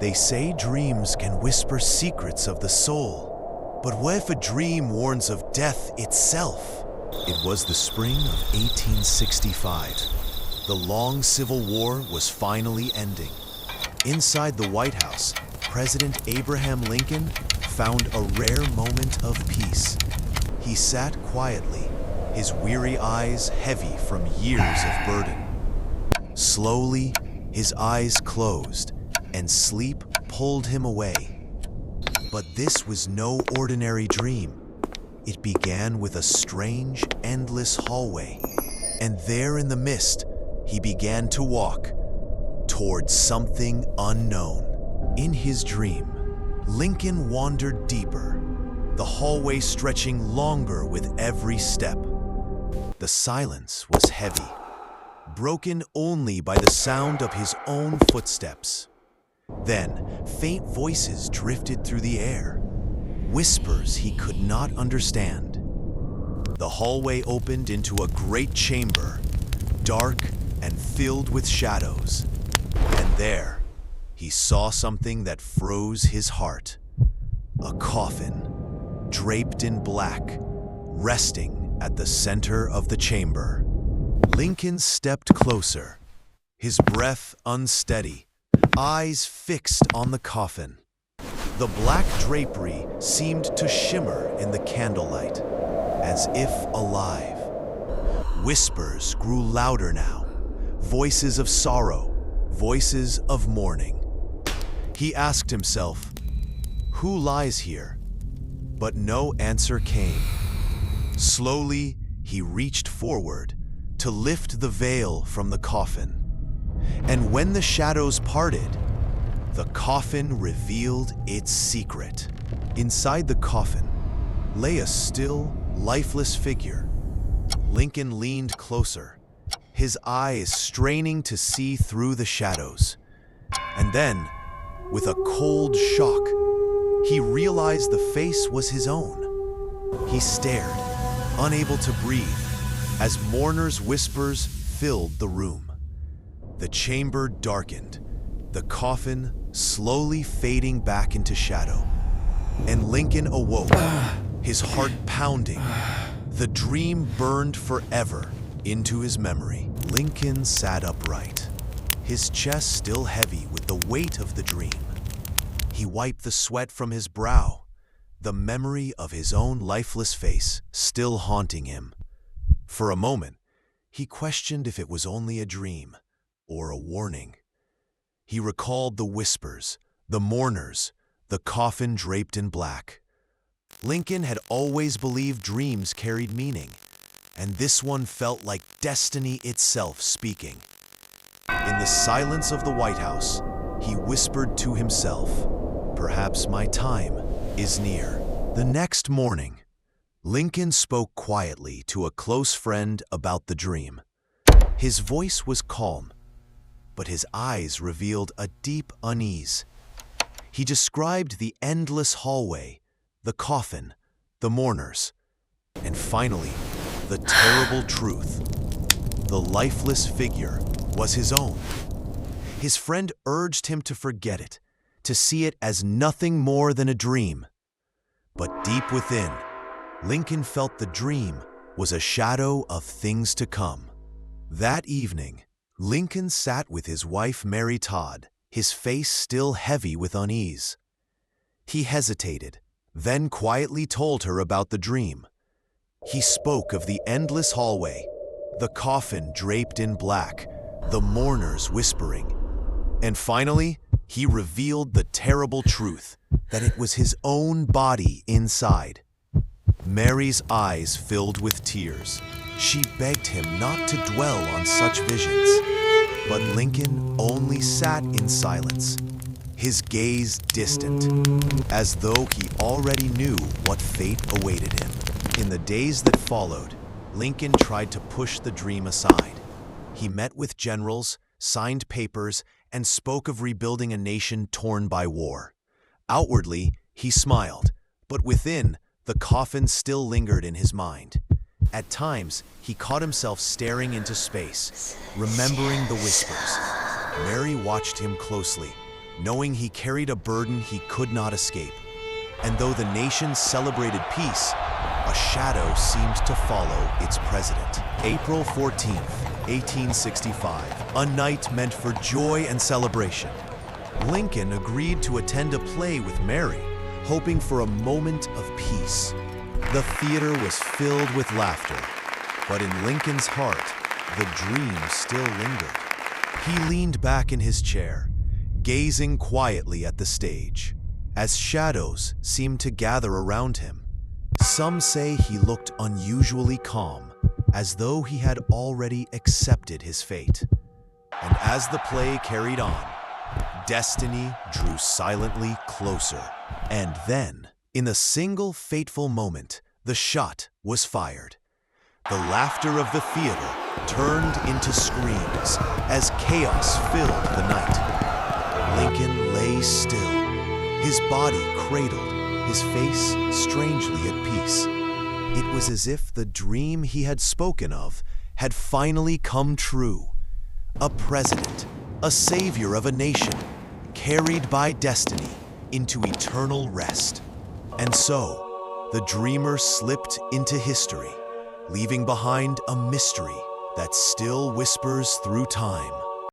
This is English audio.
They say dreams can whisper secrets of the soul. But what if a dream warns of death itself? It was the spring of 1865. The long Civil War was finally ending. Inside the White House, President Abraham Lincoln found a rare moment of peace. He sat quietly, his weary eyes heavy from years of burden. Slowly, his eyes closed, and sleep pulled him away. But this was no ordinary dream. It began with a strange, endless hallway, and there in the mist, he began to walk towards something unknown. In his dream, Lincoln wandered deeper, the hallway stretching longer with every step. The silence was heavy, broken only by the sound of his own footsteps. Then, faint voices drifted through the air, whispers he could not understand. The hallway opened into a great chamber, dark and filled with shadows. And there, he saw something that froze his heart. A coffin, draped in black, resting at the center of the chamber. Lincoln stepped closer, his breath unsteady, eyes fixed on the coffin. The black drapery seemed to shimmer in the candlelight, as if alive. Whispers grew louder now, voices of sorrow, voices of mourning. He asked himself, "Who lies here?" But no answer came. Slowly, he reached forward to lift the veil from the coffin. And when the shadows parted, the coffin revealed its secret. Inside the coffin lay a still, lifeless figure. Lincoln leaned closer, his eyes straining to see through the shadows. And then, with a cold shock, he realized the face was his own. He stared, unable to breathe, as mourners' whispers filled the room. The chamber darkened, the coffin slowly fading back into shadow. And Lincoln awoke, his heart pounding. The dream burned forever into his memory. Lincoln sat upright, his chest still heavy with the weight of the dream. He wiped the sweat from his brow, the memory of his own lifeless face still haunting him. For a moment, he questioned if it was only a dream or a warning. He recalled the whispers, the mourners, the coffin draped in black. Lincoln had always believed dreams carried meaning, and this one felt like destiny itself speaking. In the silence of the White House, he whispered to himself, "Perhaps my time is near." The next morning, Lincoln spoke quietly to a close friend about the dream. His voice was calm, but his eyes revealed a deep unease. He described the endless hallway, the coffin, the mourners, and finally, the terrible truth. The lifeless figure was his own. His friend urged him to forget it, to see it as nothing more than a dream. But deep within, Lincoln felt the dream was a shadow of things to come. That evening, Lincoln sat with his wife Mary Todd, his face still heavy with unease. He hesitated, then quietly told her about the dream. He spoke of the endless hallway, the coffin draped in black, the mourners whispering. And finally, he revealed the terrible truth, that it was his own body inside. Mary's eyes filled with tears. She begged him not to dwell on such visions. But Lincoln only sat in silence, his gaze distant, as though he already knew what fate awaited him. In the days that followed, Lincoln tried to push the dream aside. He met with generals, signed papers, and spoke of rebuilding a nation torn by war. Outwardly, he smiled, but within, the coffin still lingered in his mind. At times, he caught himself staring into space, remembering the whispers. Mary watched him closely, knowing he carried a burden he could not escape. And though the nation celebrated peace, a shadow seemed to follow its president. April 14th, 1865, a night meant for joy and celebration. Lincoln agreed to attend a play with Mary, hoping for a moment of peace. The theater was filled with laughter, but in Lincoln's heart, the dream still lingered. He leaned back in his chair, gazing quietly at the stage, as shadows seemed to gather around him. Some say he looked unusually calm, as though he had already accepted his fate. And as the play carried on, destiny drew silently closer. And then, in a single fateful moment, the shot was fired. The laughter of the theater turned into screams as chaos filled the night. Lincoln lay still, his body cradled, his face strangely at peace. It was as if the dream he had spoken of had finally come true. A president, a savior of a nation, carried by destiny into eternal rest. And so, the dreamer slipped into history, leaving behind a mystery that still whispers through time.